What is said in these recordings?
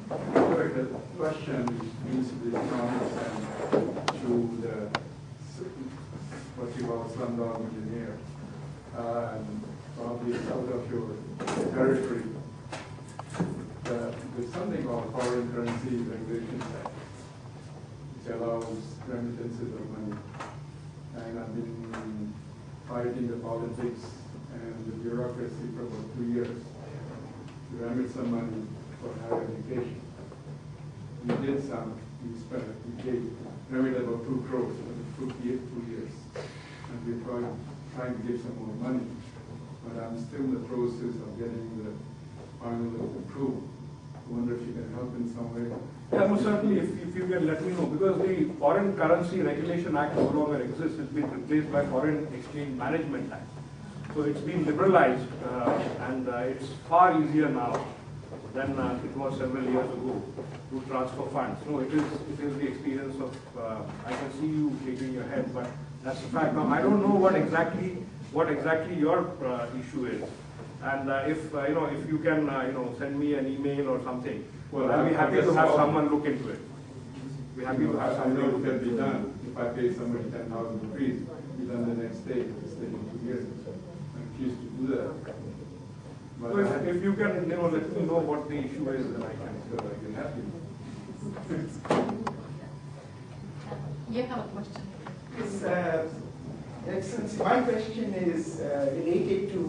Correct. The question means the economics and to the what you call slumdog millionaire, and probably out of your territory. There's something called foreign currency regulation act, which allows remittances of money. And I've been fighting the politics and the bureaucracy for about 2 years to remit some money for higher education. We did some, we gave remit about 2 crores for 2 years. And we're trying to give some more money. But I'm still in the process of getting the final approval. I wonder if you can help in some way. Yeah, most certainly, if you can let me know, because the Foreign Currency Regulation Act no longer exists. It's been replaced by Foreign Exchange Management Act. So it's been liberalized, and it's far easier now than it was several years ago to transfer funds. No, it is the experience of, I can see you shaking your head, but that's the fact. Now, I don't know what exactly your issue is. And if you can send me an email or something, well, I'll be happy to have someone look into it. Be happy to have someone. I know it can be done. If I pay somebody 10,000 rupees, be done the next day. It's taking 2 years. I'm refused to do that. But so if you can let me know what the issue is, then I can help you. You have a question. Yes, Excellency, my question is related to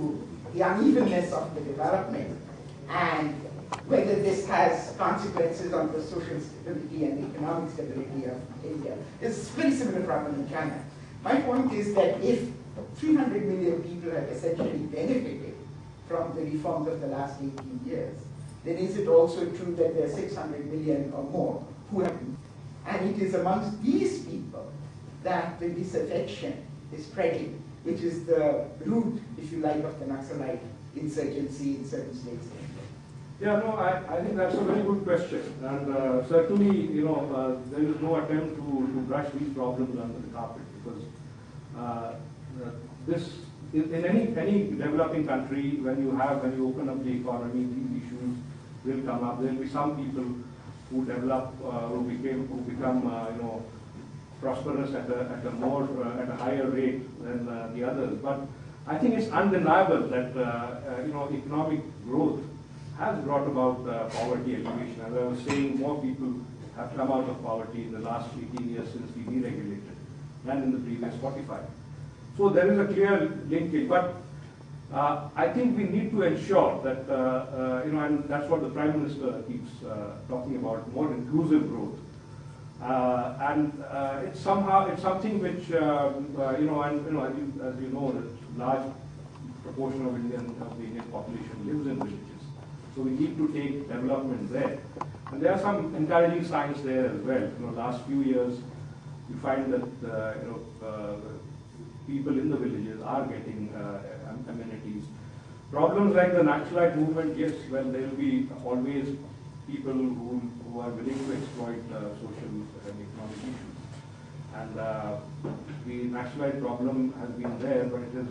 the unevenness of the development and whether this has consequences on the social stability and the economic stability of India. It's a very similar problem in China. My point is that if 300 million people have essentially benefited from the reforms of the last 18 years, then is it also true that there are 600 million or more who have, and it is amongst these people that the disaffection is spreading, which is the root, if you like, of the Naxalite insurgency in certain states. Yeah, no, I think that's a very good question, and certainly, there is no attempt to brush these problems under the carpet, because this, in any developing country, when you open up the economy, these issues will come up. There will be some people who develop, who become, prosperous at a higher rate than the others. But I think it's undeniable that economic growth has brought about poverty alleviation. As I was saying, more people have come out of poverty in the last 18 years since we deregulated than in the previous 45. So there is a clear linkage. But I think we need to ensure that, and that's what the Prime Minister keeps talking about, more inclusive growth. It's something which, as you know, a large proportion of the Indian population lives in villages. So we need to take development there. And there are some encouraging signs there as well. Last few years, we find that, people in the villages are getting amenities. Problems like the Naxalite movement, yes, well, there will be always people who are willing to exploit social and economic issues. And the Naxalite problem has been there, but it is,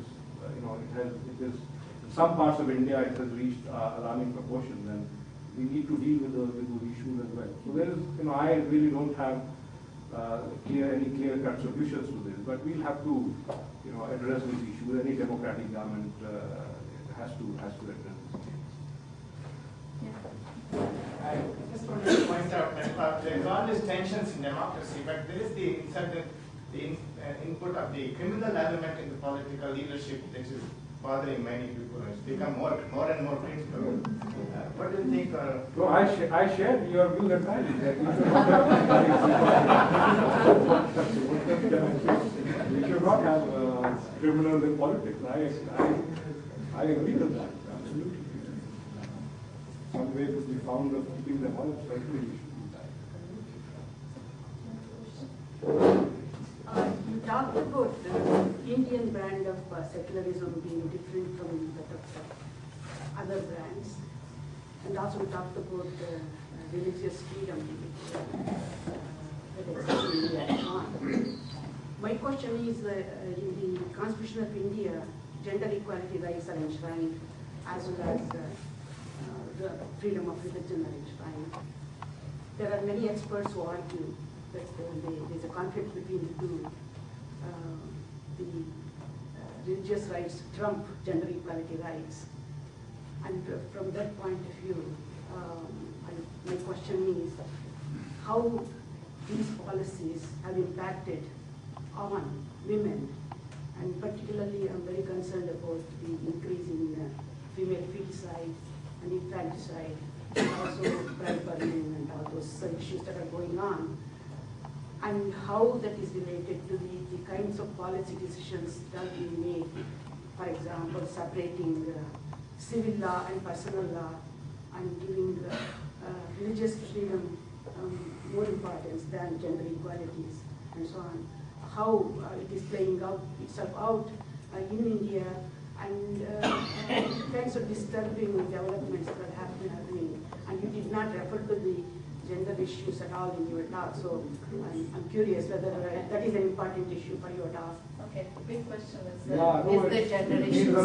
it is in some parts of India it has reached alarming proportions, and we need to deal with those issues as well. So there is, I really don't have any clear-cut solutions to this, but we'll have to, address these issues. Any democratic government has to address this issue. I just want to point out that there is always tensions in democracy, but there is the input of the criminal element in the political leadership that is bothering many people. It's become more and more critical. What do you think? No, I share your view entirely. We should not have criminals in politics. I agree with that, absolutely. Some way to be found of keeping them out, certainly we should do that. You talked about the Indian brand of secularism being different from that of other brands, and also we talked about religious freedom that exists in India and so on. My question is, in the Constitution of India, gender equality rights are enshrined, as well as the freedom of religion are enshrined. many experts who argue that there's a conflict between the two. The religious rights trump gender equality rights. And from that point of view, my question is how these policies have impacted on women, and particularly I'm very concerned about the increase in female filicide and infanticide, and also bride burning and all those issues that are going on, and how that is related to the kinds of policy decisions that are being made. For example, separating civil law and personal law, and giving religious freedom more importance than gender equalities and so on. How it is playing itself out in India, and kinds of disturbing developments that are happening. And you did not refer to the gender issues at all in your talk, so I'm curious whether that is an important issue for your talk. Okay, the big question is, Yeah, no, is the it gender needs issues? I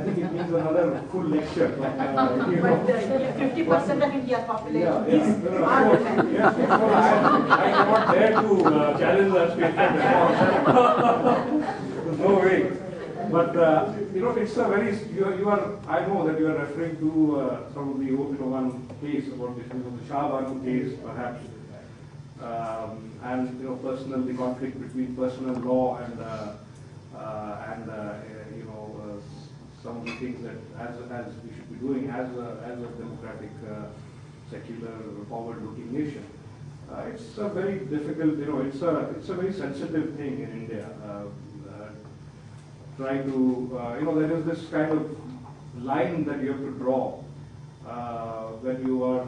think it needs another full lecture. But 50% of India's population is No, are no, women. yes, no, I cannot dare to challenge that statement. No way. But it's a very you are. I know that you are referring to some of the one case about this, the Shah Banu case, perhaps, and the conflict between personal law and some of the things that as we should be doing as a democratic, secular, forward-looking nation. It's a very difficult. It's a very sensitive thing in India. Trying to, there is this kind of line that you have to draw when you are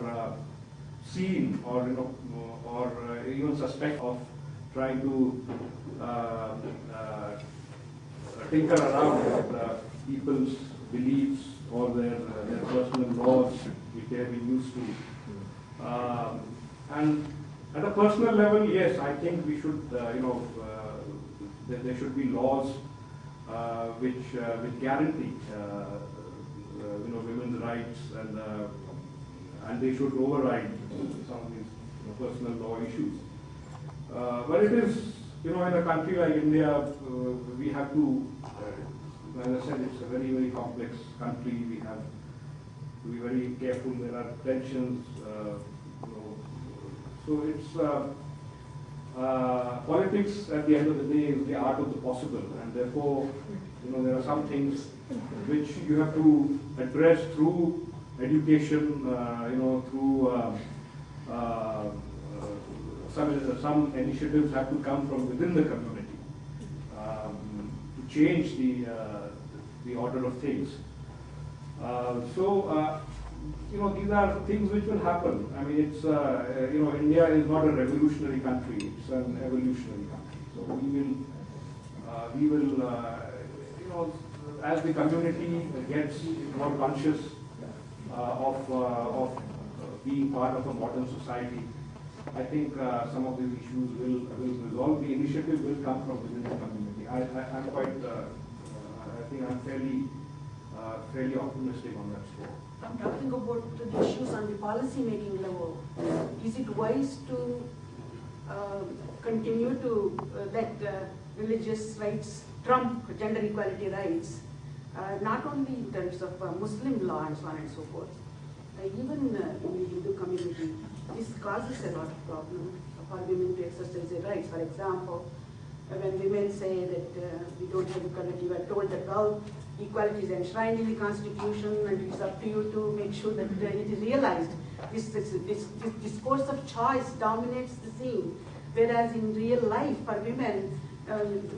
seen or even suspect of trying to tinker around with people's beliefs or their personal laws which they have been used to. And at a personal level, yes, I think we should, there should be laws which guarantee women's rights, and they should override some of these personal law issues. But it is, in a country like India, we have to, as I said, it's a very, very complex country. We have to be very careful. There are tensions. So it's politics at the end of the day is the art of the possible, and therefore, there are some things which you have to address through education, through some initiatives have to come from within the community to change the order of things. These are things which will happen. I mean, it's India is not a revolutionary country; it's an evolutionary country. So we will, as the community gets more conscious of being part of a modern society, I think some of these issues will resolve. The initiative will come from within the community. I'm quite, I think I'm fairly optimistic on that score. I'm talking about the issues on the policy making level. Is it wise to continue to let religious rights trump gender equality rights, not only in terms of Muslim law and so on and so forth, even in the Hindu community? This causes a lot of problems for women to exercise their rights. For example, when women say that we don't have equality, we are told that, well, equality is enshrined in the Constitution and it's up to you to make sure that it is realized. This discourse of choice dominates the scene, whereas in real life for women,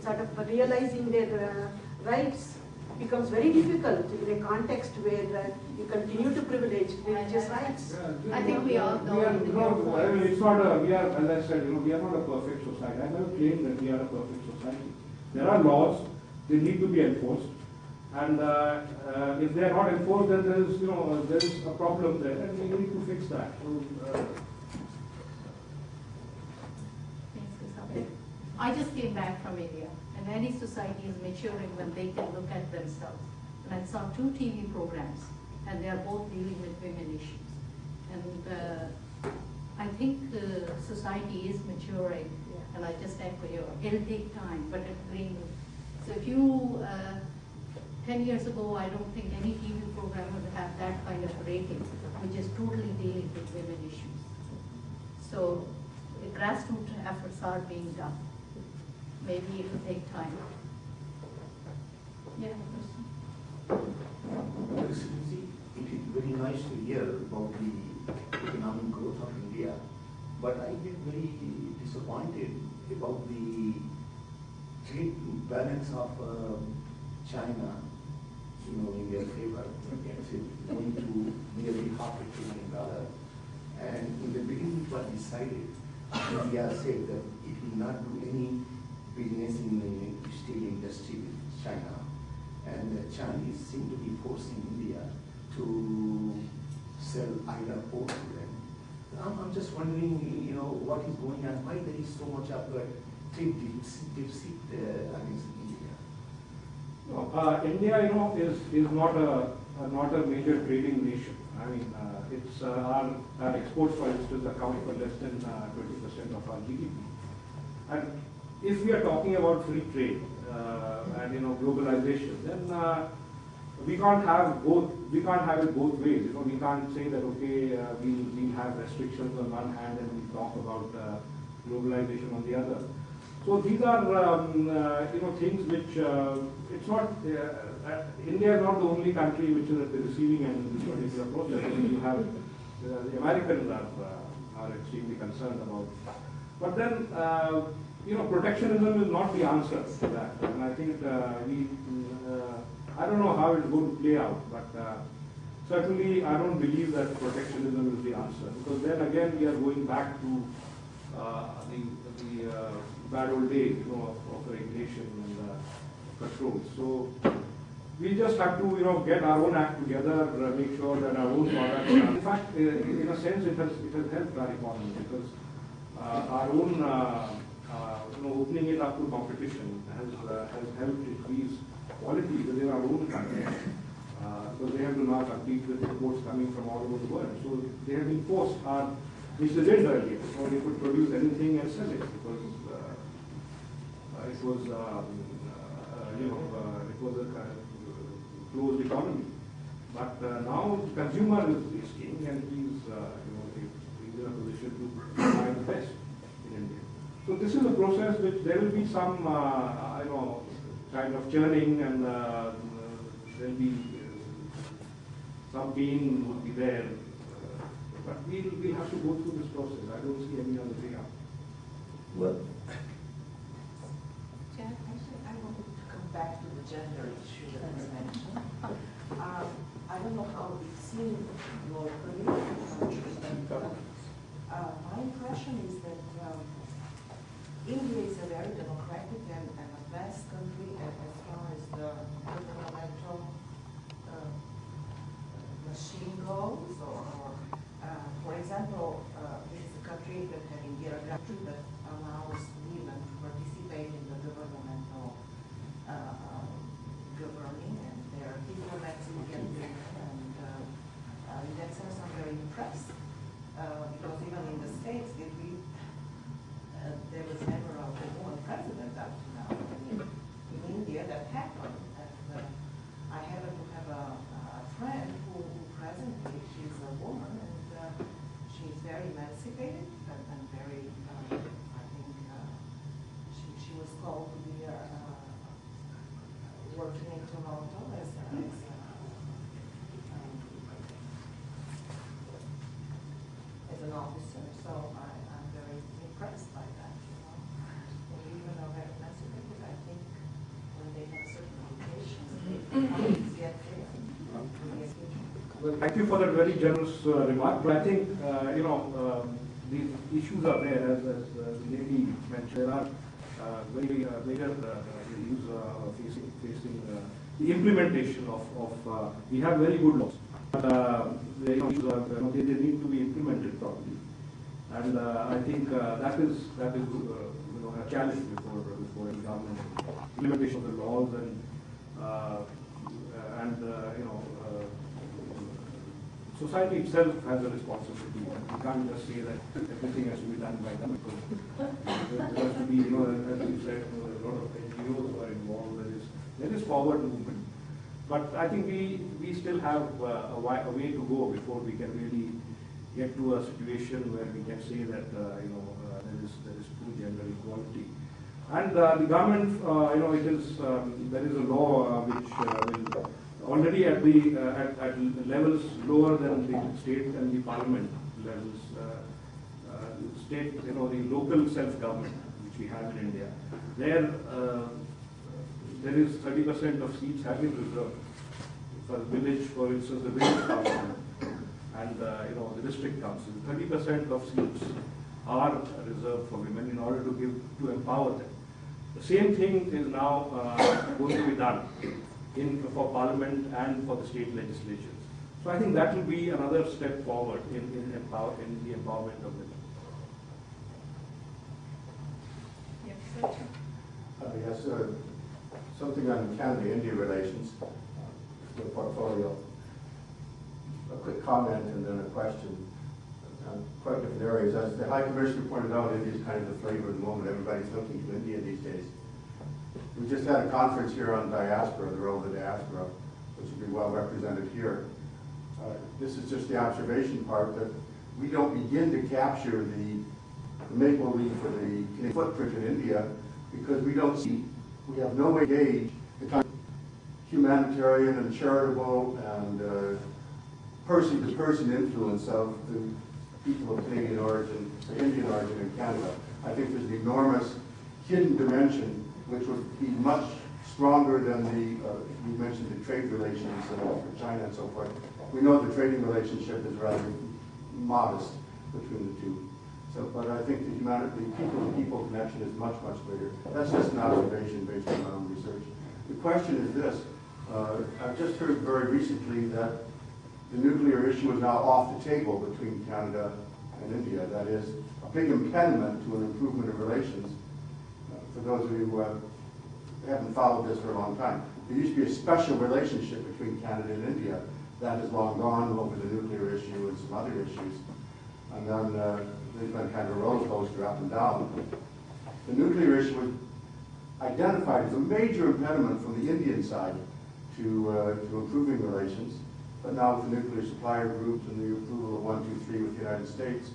sort of realizing their rights becomes very difficult in a context where you continue to privilege religious rights. I think we all know. It's not as I said, we are not a perfect society. I never claim that we are a perfect society. There are laws, they need to be enforced. And if they are not enforced, then there is a problem there, and we need to fix that. I just came back from India, and any society is maturing when they can look at themselves. And I saw 2 TV programs, and they are both dealing with women issues. And I think society is maturing, Yeah. and I just echo you, it'll take time, but it'll bring. So if you, 10 years ago, I don't think any TV program would have that kind of rating, which is totally dealing with women issues. So the grassroots efforts are being done. Maybe it will take time. Yeah, Excellency, it is very nice to hear about the economic growth of India, but I get very disappointed about the trade balance of China, in their favor, going to nearly $500 billion. And in the beginning it was decided, India said that it will not do any business in the steel industry with China. And the Chinese seem to be forcing India to sell either port to them. I'm just wondering, what is going on, why there is so much of a trade deficit against India? No, India, is not a major trading nation. I mean, it's our exports, for instance, account for less than 20% of our GDP. And if we are talking about free trade and globalization, then we can't have both. We can't have it both ways. We can't say that okay, we have restrictions on one hand and we talk about globalization on the other. So these are things which it's not. India is not the only country which is at the receiving end in this particular process. I mean, you have the Americans are extremely concerned about. But then protectionism is not the answer to that. And I think I don't know how it's going to play out, but certainly I don't believe that protectionism is the answer, because then again we are going back to the bad old days, of regulation and control. So we just have to, get our own act together, make sure that our own products are. In fact, in a sense, it has helped our economy, because our own, opening it up to competition has helped increase quality within our own country. Because they have to now compete with imports coming from all over the world. So they have been forced, which they did earlier, so they could produce anything and sell it, because it was a kind of closed economy. But now the consumer is king, and he's in a position to buy the best in India. So this is a process which there will be some kind of churning, and there will be some pain will be there. But we'll have to go through this process. I don't see any other way out. Well, Actually, I want to come back to the gender issue that was mentioned. I don't know how it's seen locally in countries, but my impression is that India is a very democratic and advanced country as far as the governmental machine goes, for example, this is a country that has Indira Gandhi that allows women to participate in the governmental governing, and there are diplomats who get women, and in that sense I'm very impressed, because even in the States there was never a woman president up to now. I mean, in India that happened, and I happen to have a friend who presently she's a woman, and she's very emancipated and very, I think she was called to be working in Toronto as an officer, so I'm very impressed by that, And even though they're emancipated, I think when they have certain obligations, they get there. Well, thank you for that very generous remark. But I think these issues are there, as the lady mentioned. There are very major issues facing the implementation of. We have very good laws, but they need to be implemented properly. And I think that is a challenge before the government. Implementation of the laws and society itself has a responsibility. We can't just say that everything has to be done by them, because there has to be, you know, as you said, a lot of NGOs are involved. There is forward movement. But I think we still have a way to go before we can really get to a situation where we can say that there is true gender equality. And the government, there is a law which will already at the at levels lower than the state and the parliament levels, the local self-government which we have in India. There is 30% of seats have been reserved for the village, for instance, the village council and the district council. 30% of seats are reserved for women in order to empower them. The same thing is now going to be done for parliament and for the state legislatures. So I think that will be another step forward in the empowerment of women. Yes, something on Canada-India relations, the portfolio. A quick comment and then a question on quite different areas. As the High Commissioner pointed out, India is kind of the flavor of the moment. Everybody's looking to India these days. We just had a conference here on diaspora, the role of the diaspora, which will be well represented here. This is just the observation part that we don't begin to capture the maple leaf or the footprint in India because we don't see, we have no way to gauge the kind of humanitarian and charitable and person-to-person influence of the people of Canadian origin, or Indian origin in Canada. I think there's an enormous hidden dimension which would be much stronger than you mentioned the trade relations for China and so forth. We know the trading relationship is rather modest between the two. So, but I think the people-to-people connection is much, much greater. That's just an observation based on my own research. The question is this. I've just heard very recently that the nuclear issue is now off the table between Canada and India. That is a big impediment to an improvement of relations. For those of you who haven't followed this for a long time, there used to be a special relationship between Canada and India. That is long gone over the nuclear issue and some other issues. And then there's been kind of a roller coaster up and down. The nuclear issue was identified as a major impediment from the Indian side to improving relations. But now with the nuclear supplier groups and the approval of 1, 2, 3 with the United States,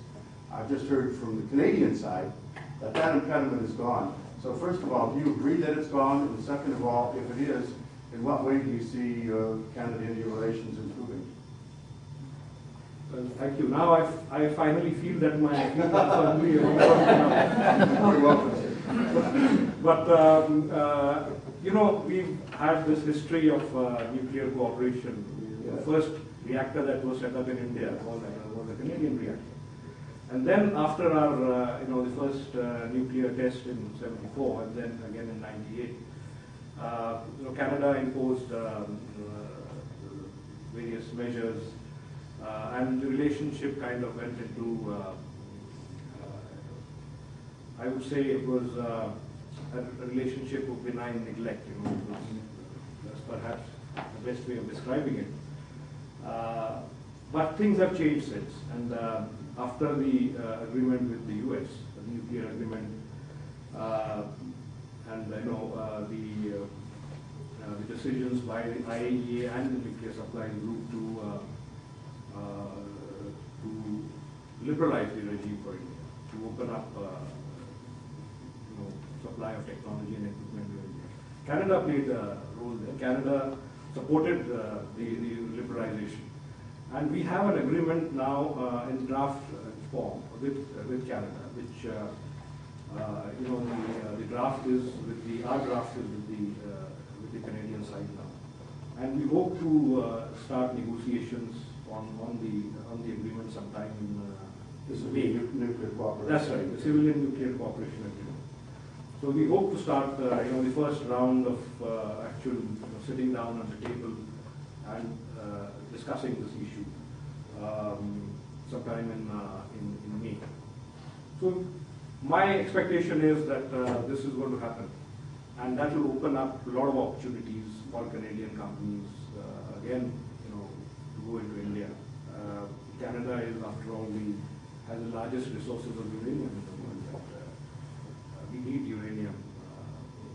I've just heard from the Canadian side that that impediment is gone. So first of all, do you agree that it's gone? And second of all, if it is, in what way do you see Canada-India relations improving? Well, thank you. Now I finally feel that my feet are firmly You're welcome. But we've had this history of nuclear cooperation. The first reactor that was set up in India was a Canadian reactor. And then after our, the first nuclear test in '74 and then again in '98, Canada imposed various measures and the relationship kind of went into, I would say it was a relationship of benign neglect, that's perhaps the best way of describing it. But things have changed since, and after the agreement with the US, the nuclear agreement, and the decisions by the IAEA and the nuclear supplies group to liberalize the regime for India, to open up supply of technology and equipment to India. Canada played a role there. Canada supported the liberalization. And we have an agreement now in draft form with Canada, which the draft is our draft is with the Canadian side now, and we hope to start negotiations on the agreement sometime in this will be nuclear cooperation. That's right, the civilian nuclear cooperation agreement. So we hope to start the first round of actual sitting down at the table and discussing this issue sometime in May. So my expectation is that this is going to happen, and that will open up a lot of opportunities for Canadian companies again, to go into India. Canada is, after all, has the largest resources of uranium in the world. We need uranium.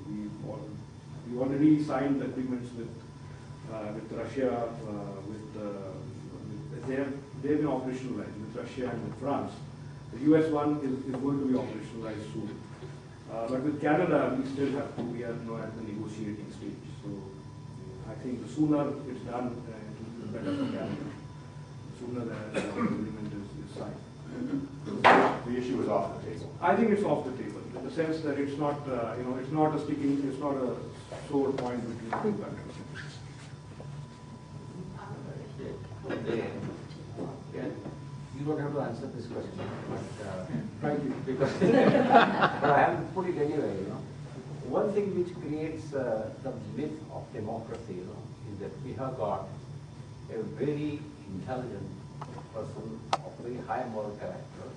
We've already signed agreements with Russia, they've been operationalized with Russia and with France. The US one is going to be operationalized soon. But with Canada, we are at the negotiating stage. So I think the sooner it's done, the better for Canada. The sooner the agreement is signed. The issue is off the table. I think it's off the table in the sense that it's not, it's not a sore point between two countries. You don't have to answer this question, but Thank you. because but I have to put it anyway. One thing which creates the myth of democracy, is that we have got a very intelligent person of very high moral character.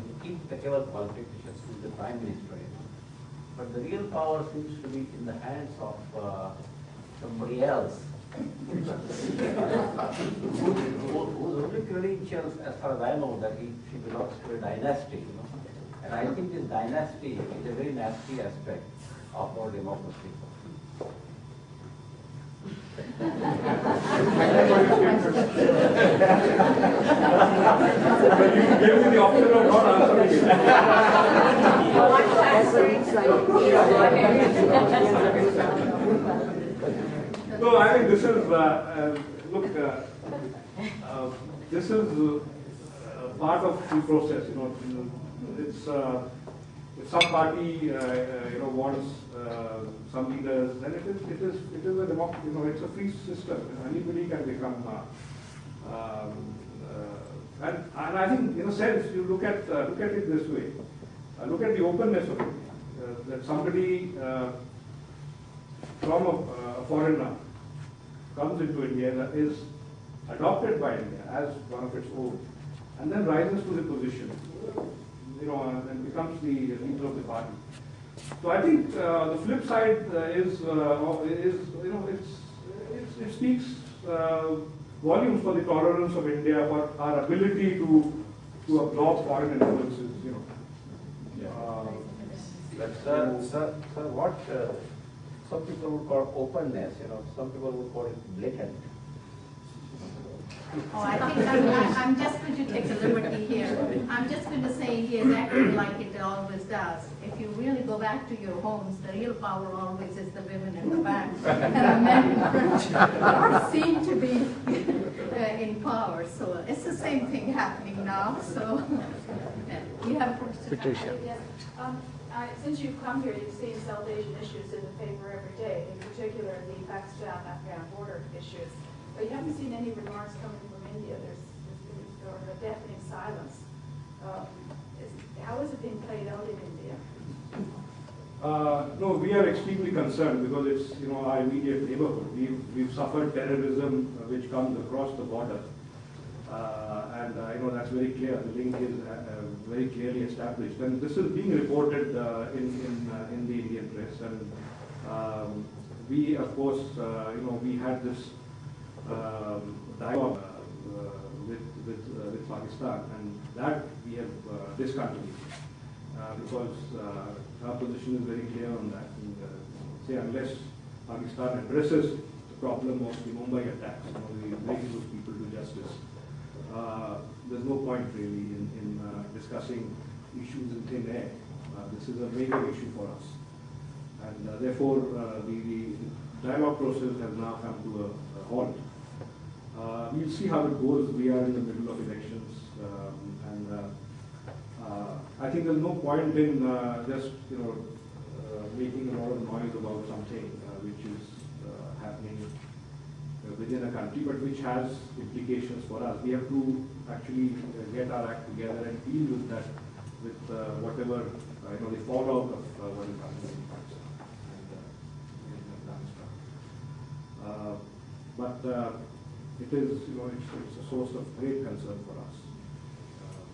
We keep the clever politicians who is the prime minister, but the real power seems to be in the hands of somebody else. Whose only credentials, as far as I know, that she belongs to a dynasty, and I think this dynasty is a very nasty aspect of our democracy. But you gave me the option of not answering it. No, I think this is, this is part of the process. It's if some party wants some leaders, then it is a democracy. It's a free system. Anybody can become. And I think, in a sense, you look at it this way. Look at the openness of it. That somebody from a foreigner comes into India, is adopted by India as one of its own, and then rises to the position, and becomes the leader of the party. So I think the flip side it speaks volumes for the tolerance of India, for our ability to absorb foreign influences. Sir, what some people would call openness, some people would call it blatant. Oh, I think I'm just going to take a liberty here. I'm just going to say he is acting like it always does. If you really go back to your homes, the real power always is the women in the back. And the men don't seem to be in power. So it's the same thing happening now. So you have Patricia. Yes. Since you've come here, you've seen South Asian issues in the paper every day, in particular the Pakistan-Afghan border issues. But you haven't seen any remarks coming from India. There's a deafening silence. How is it being played out in India? No, we are extremely concerned because it's our immediate neighborhood. We've suffered terrorism which comes across the border, and that's very clear. The link is very clearly established, and this is being reported in the Indian press. And we, of course, we had this dialogue with Pakistan, and that we have discontinued because our position is very clear on that. And, unless Pakistan addresses the problem of the Mumbai attacks, we bring those people to justice, there's no point really in discussing issues in thin air. This is a major issue for us, and therefore the dialogue process has now come to a halt. We'll see how it goes. We are in the middle of elections, and I think there's no point in just making a lot of noise about something which is happening within a country, but which has implications for us. We have to actually get our act together and deal with that, with whatever the fallout of what is happening in Pakistan and in Afghanistan. But it is, it's a source of great concern for us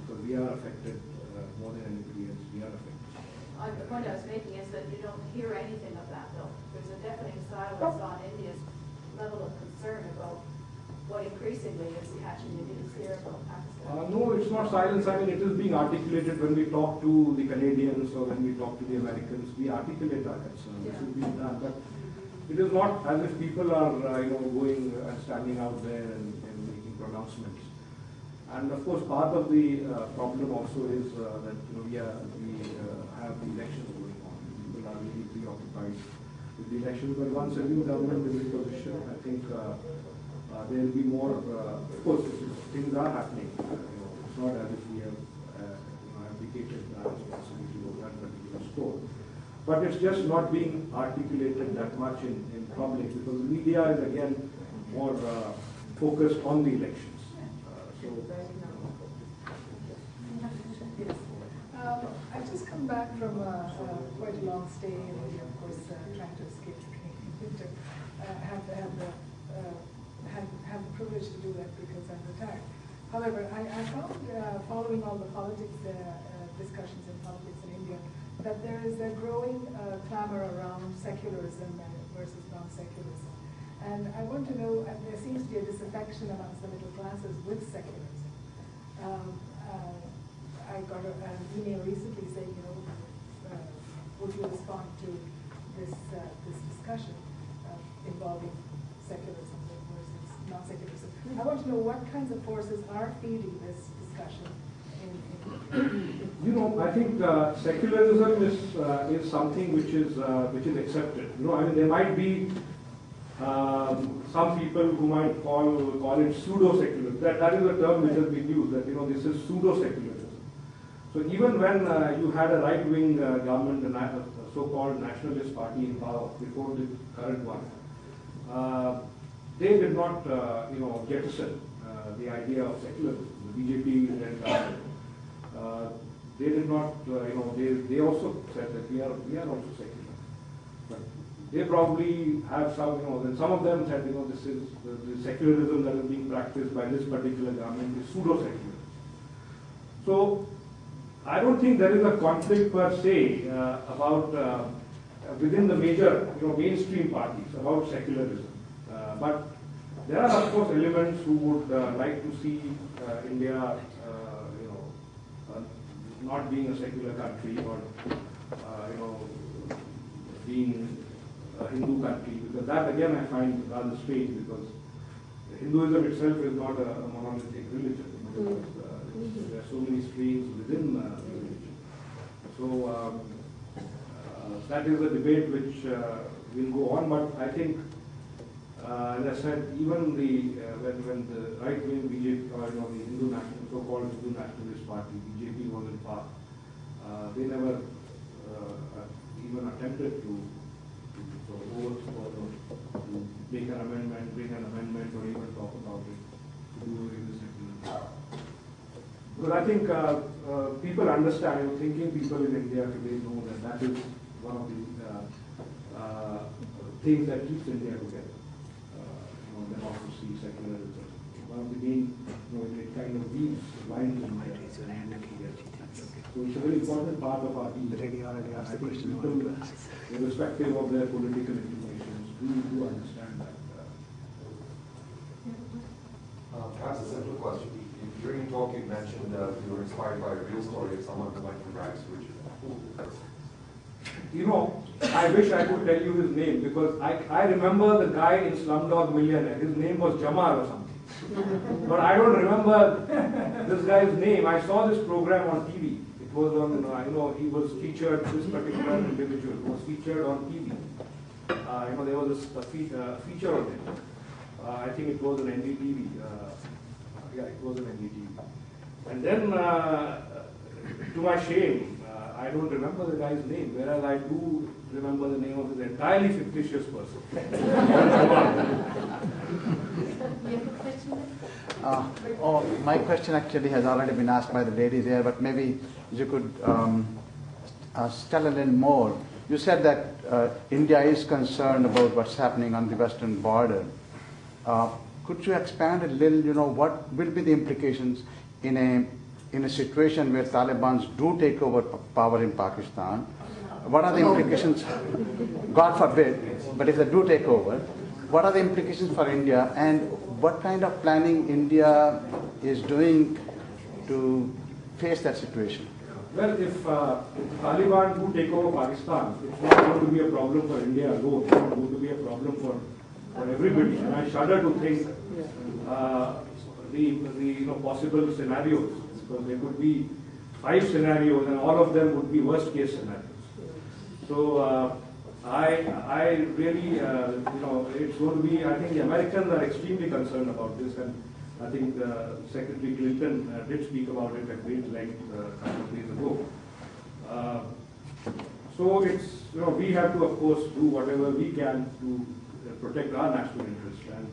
because we are affected more than anybody else. We are affected. The point I was making is that you don't hear anything of that, though. There's a deafening silence on India's level of concern about what increasingly is catching the news here about Pakistan? No, it's not silence. I mean, it is being articulated when we talk to the Canadians or when we talk to the Americans. We articulate our concern. This is being done, but it is not as if people are, going and standing out there and making pronouncements. And of course, part of the problem also is that we have the elections going on. People are really preoccupied with the elections. But once a new government is in position, I think there will be more. Of course, things are happening. It's not as if we have abdicated our responsibility over that particular score. But it's just not being articulated that much in public because the media is again more focused on the elections. I've just come back from quite a long stay in India, of course, trying to escape the Canadian winter. Have the privilege to do that because I'm retired. However, I found, following all the politics discussions in politics in India, that there is a growing clamor around secularism versus non-secularism. And I want to know, and there seems to be a disaffection amongst the middle classes with secularism. I got an email recently saying, would you respond to this discussion involving secularism versus non-secularism? I want to know what kinds of forces are feeding this discussion. I think secularism is something which is accepted. I mean, there might be some people who might call it pseudo-secularism. That is a term which has been used. That this is pseudo-secularism. So even when you had a right-wing government, a so-called nationalist party in power before the current one, they did not, jettison the idea of secularism. The BJP led government. They did not, they also said that we are also secular. But they probably have some, then some of them said, this is the secularism that is being practiced by this particular government is pseudo-secularism. So I don't think there is a conflict per se about within the major, mainstream parties about secularism. But there are, of course, elements who would like to see India, not being a secular country or, being a Hindu country, because that again I find rather strange because Hinduism itself is not a monolithic religion. There are so many streams within the religion. So that is a debate which will go on, but I think, as I said, even when the right-wing BJP or the Hindu national, so-called Hindu nationalist party, BJP was in power, they never even attempted to overthrow or to make an amendment, bring an amendment, or even talk about it, to do in the secular. Because I think people understand, thinking people in India today know that is one of the things that keeps India together. Democracy, secularism. One of the main, it kind of weaves lines in India. So it's a very important part of our being. I think people, irrespective of their political inclinations, do understand that. Perhaps a simple question. During your talk, you mentioned you were inspired by a real story of someone who went from rags to riches. I wish I could tell you his name because I remember the guy in Slumdog Millionaire. His name was Jamal or something. But I don't remember this guy's name. I saw this program on TV. It was on, he was featured, this particular individual was featured on TV. There was a feature on it. I think it was an NDTV. It was an NDTV. And then, to my shame, I don't remember the guy's name, whereas I do remember the name of this entirely fictitious person. My question actually has already been asked by the lady there, but maybe you could tell a little more. You said that India is concerned about what's happening on the western border. Could you expand a little, what will be the implications in a situation where Taliban do take over power in Pakistan? What are the implications? God forbid, but if they do take over, what are the implications for India, and what kind of planning India is doing to face that situation? Well, if the Taliban do take over Pakistan, it's not going to be a problem for India alone. It's going to be a problem for everybody. And I shudder to think the possible scenarios, because there could be 5 scenarios, and all of them would be worst case scenarios. So I really, it's going to be. I think the Americans are extremely concerned about this, and I think Secretary Clinton did speak about it at great length a couple of days ago. So it's, we have to, of course, do whatever we can to protect our national interests and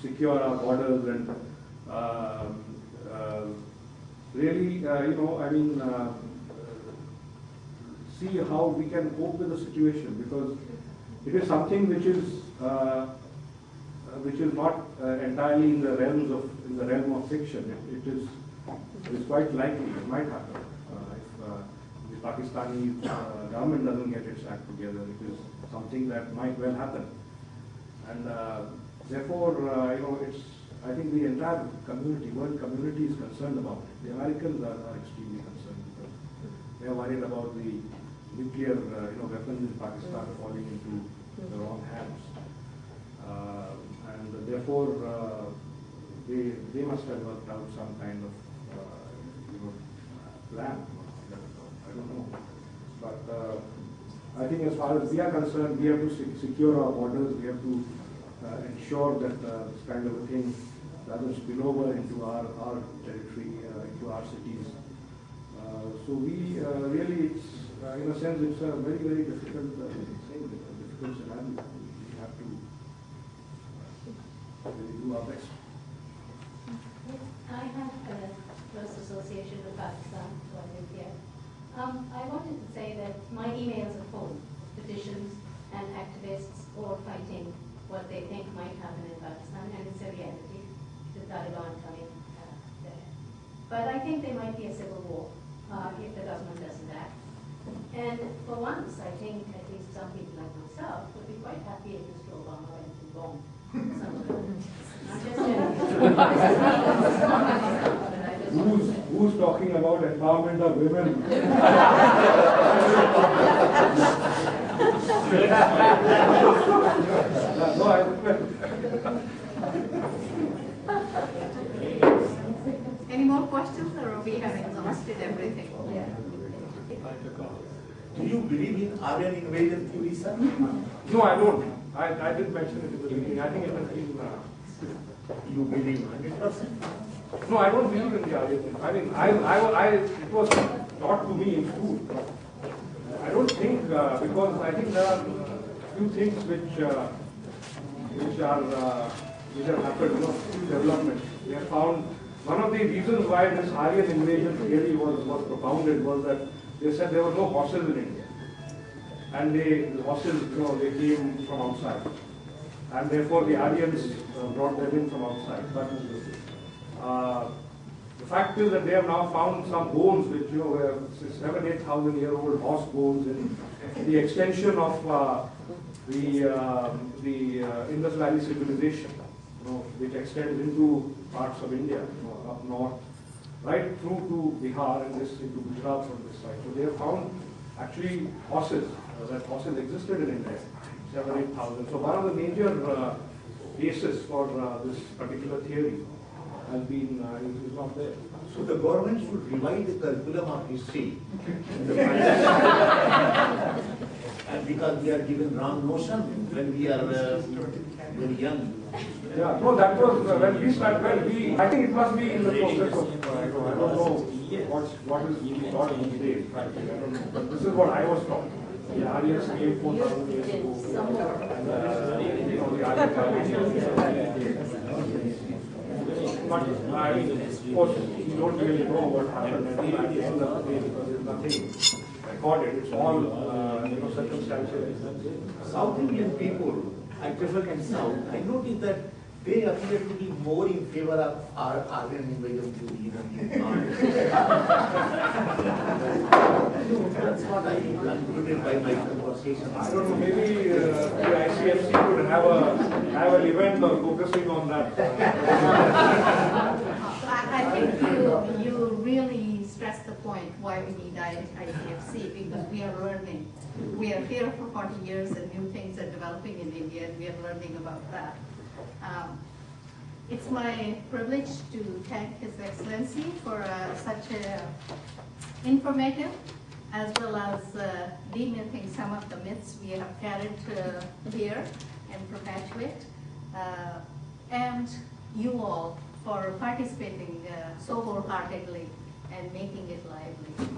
secure our borders and really, see how we can cope with the situation, because it is something which is not entirely in the realm of fiction. It is quite likely it might happen if the Pakistani government doesn't get its act together. It is something that might well happen, and therefore, I think the entire world community is concerned about it. The Americans are extremely concerned because they are worried about the nuclear weapons in Pakistan falling into the wrong hands. And therefore, they must have worked out some kind of plan. I don't know. But I think as far as we are concerned, we have to secure our borders. We have to ensure that this kind of a thing doesn't spill over into our territory, into our cities. So we really, it's, in a sense, it's a very, very difficult thing, a difficult scenario. We have to really do our best. I have a close association with Pakistan, so I live here. I wanted to say that my emails are full of petitions and activists all fighting what they think might happen in Pakistan, and it's a reality, the Taliban coming there. But I think there might be a civil war if the government doesn't act. And for once, I think at least some people like myself would be quite happy if Mr. Obama went to bomb somewhere. Who's talking about empowerment of women? Any more questions, or we have exhausted everything? Do you believe in Aryan invasion theory, sir? No, I don't. I didn't mention it in the beginning. I think it has been. You believe 100%? No, I don't believe in the Aryan. I mean, it was taught to me in school. I don't think, because I think there are few things which have happened, development. We have found one of the reasons why this Aryan invasion theory was propounded was that they said there were no horses in India, and the horses, they came from outside, and therefore the Aryans brought them in from outside. But the fact is that they have now found some bones which were 7,000-8,000-year-old horse bones in the extension of the Indus Valley civilization, which extends into parts of India, up north, right through to Bihar and into Gujarat from this side. So they have found actually horses, that horses existed in India, 7,000-8,000. So one of the major basis for this particular theory has been is not there. So the government should revise the curriculum of history. And because we are given wrong notion when we are very young. Yeah, no, that was when we started. I think it must be in the process of. I don't know what is being taught these days. I don't know, but this is what I was taught. The Aryans came 4,000 years ago. The Aryans. But I mean, of course, you don't really know what happened at the end of the day because there's nothing recorded. It's all circumstantial. South Indian people, I prefer in South. I noticed that they appear to be more in favor of our Aryan invasion theory than the North. That's what I concluded by my conversation. I don't know, maybe the ICFC could have an event focusing on that. I think you really stressed the point why we need ICFC, because we are learning. We are here for 40 years and new things are developing in India and we are learning about that. It's my privilege to thank His Excellency for such a informative as well as dementing some of the myths we have carried here and perpetuate. And you all for participating so wholeheartedly and making it lively.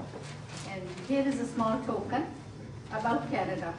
And here is a small token about Canada.